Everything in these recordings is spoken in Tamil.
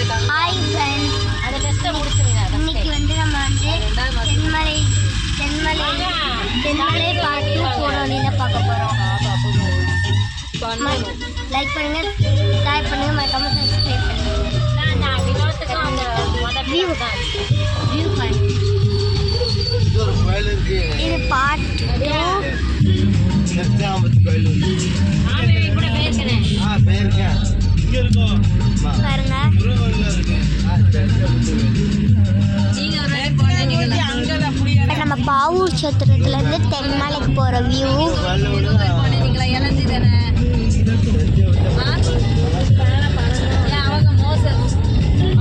ஹாய் ஃப்ரெண்ட்ஸ், அந்த டெஸ்ட்டை முடிச்சிருங்க. இன்னைக்கு வந்து நம்ம வந்து தென்மலை பார்ட் 2 போனோன்னு பார்க்க போகிறோம். லைக் பண்ணுங்க, ஷேர் பண்ணுங்க, மறக்காம சப்ஸ்கிரைப் பண்ணுங்க. வியூ பாயிண்ட் இது பார்ட் 2. பாருங்க, நம்ம பாவூர் சத்திரத்துல இருந்து தென்மலைக்கு போற வியூ.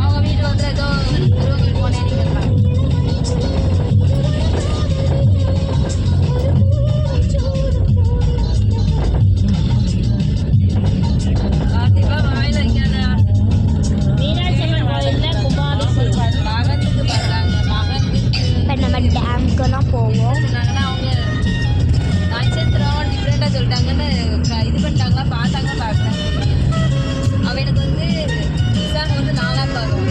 அவங்க வீட்டு வந்து ஏதோ போனேன். டேம்க்குனா போவோம். அவங்க நட்சத்திரம் டிஃப்ரெண்டாக சொல்லிட்டாங்கன்னு இது பண்ணிட்டாங்களா, பார்த்தாங்க பார்க்குறாங்க. அவனுக்கு வந்து விசான் வந்து 4ஆம் பாகம்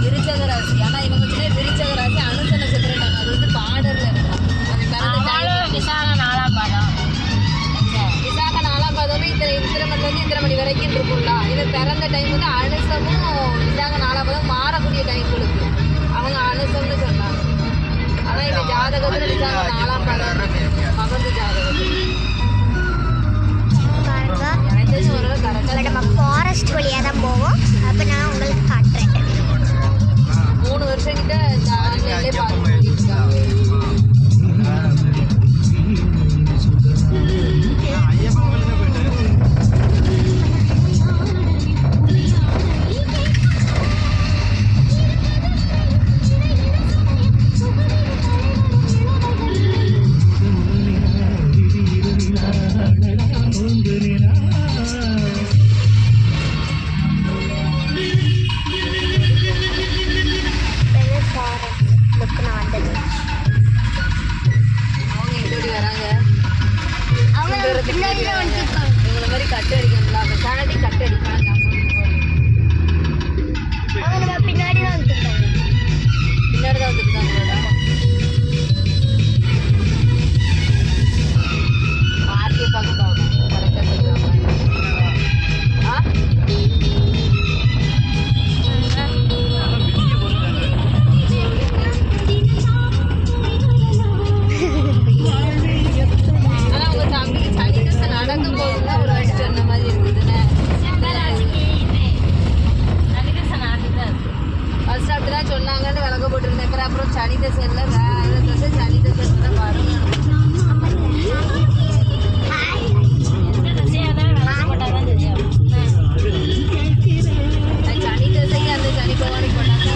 விருச்சக ராசி. ஆனால் இவங்க வந்து விருச்சக ராசி அனுச நட்சத்திரம். அது வந்து பார்டரில் இருக்கும். அது பிறந்த விசாக 4ஆம் பாகம். விசாக 4ஆம் பாகம் இந்திரமணி வந்து இந்திரமணி வரைக்கும் இருக்கும்ல. இவன் பிறந்த டைம் வந்து அனுசமும் விசாக 4ஆம் பாகம் மாறக்கூடிய டைம் கொடுக்கு. அவங்க அனுசம்னு சொன்னாங்க. ஆனால் இந்த ஜாதகத்தில் விசாக 4ஆம் பாகம் மகந்து ஜாதகத்தில் நம்ம ஃபாரஸ்ட் வழியாக தான் போவோம். அப்போ நான் உங்களுக்கு காட்டுறேன். 3 வருஷம் கிட்ட ஜாதகத்திலே பார்த்துட்டு இருக்காங்க. இவங்களை மாதிரி கட்டு அடிக்கணும்ல, அந்த சாணி கட்டு அடிப்பாங்க. பின்னாடி தான் வந்துருக்காங்க. பின்னாடி தான் வந்துருக்காங்களா? ஆர்கே பார்க்க பார்க்கணும். கரெக்டாக சொல்லுவாங்க. ஆனால் உங்கள் தம்பி சனி நடக்கும் போது தான் ஒரு வாட்டி சொன்ன மாதிரி இருக்குதுன்னு. ஃபர்ஸ்ட் அப்படிதான் சொன்னாங்கன்னு விளக்க போட்டுருந்தேன். அப்புறம் சனி தசை இல்லை, வேறு தசை சனி தசை தான் பாருங்க. சனி தசைக்கு அந்த சனி பகவானுக்கு பண்ணாங்க.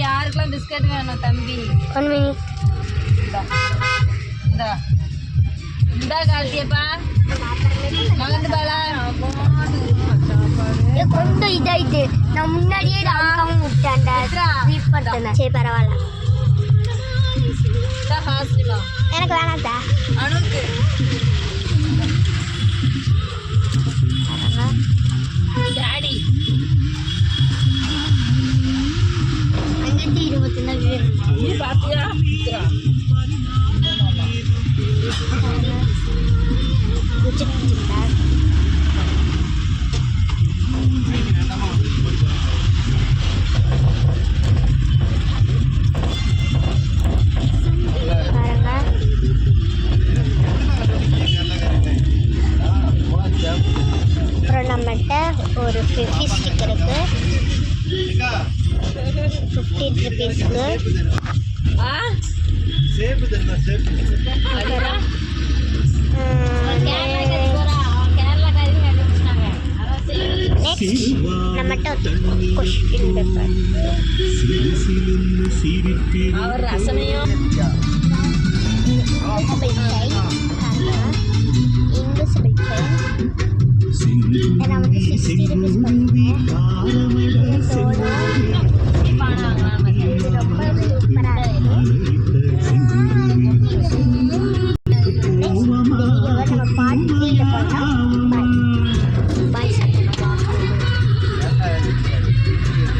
யாருக்கெல்லாம் பிஸ்கட் வேணும் தம்பி? 1 minute. இந்த காலத்தியப்பா மகந்து பாலா கொஞ்சம் இதாயிட்டு. நான் முன்னாடியே விட்டேன். சரி, பரவாயில்ல. எனக்கு வேணாத்தா. அனுக்கு டாடி 524 பாத்தியா? அப்புறம் நம்மகிட்ட ஒரு 50 ஸ்டிக் இருக்கு. 15 ருபீஸ்க்கு. நெக்ஸ்ட் நம்மகிட்ட கொஸ்டின் பேப்பர். அவர் ரசனையும் இன்விசிபிள் செயின் நான் வந்து 60 ருபீஸ் பண்ணுவேன். இது ரொம்ப சூப்பராக இருக்குது. நெக்ஸ்ட் இந்த வீடியோவை நம்ம பார்ட் 3ல போகலாம்.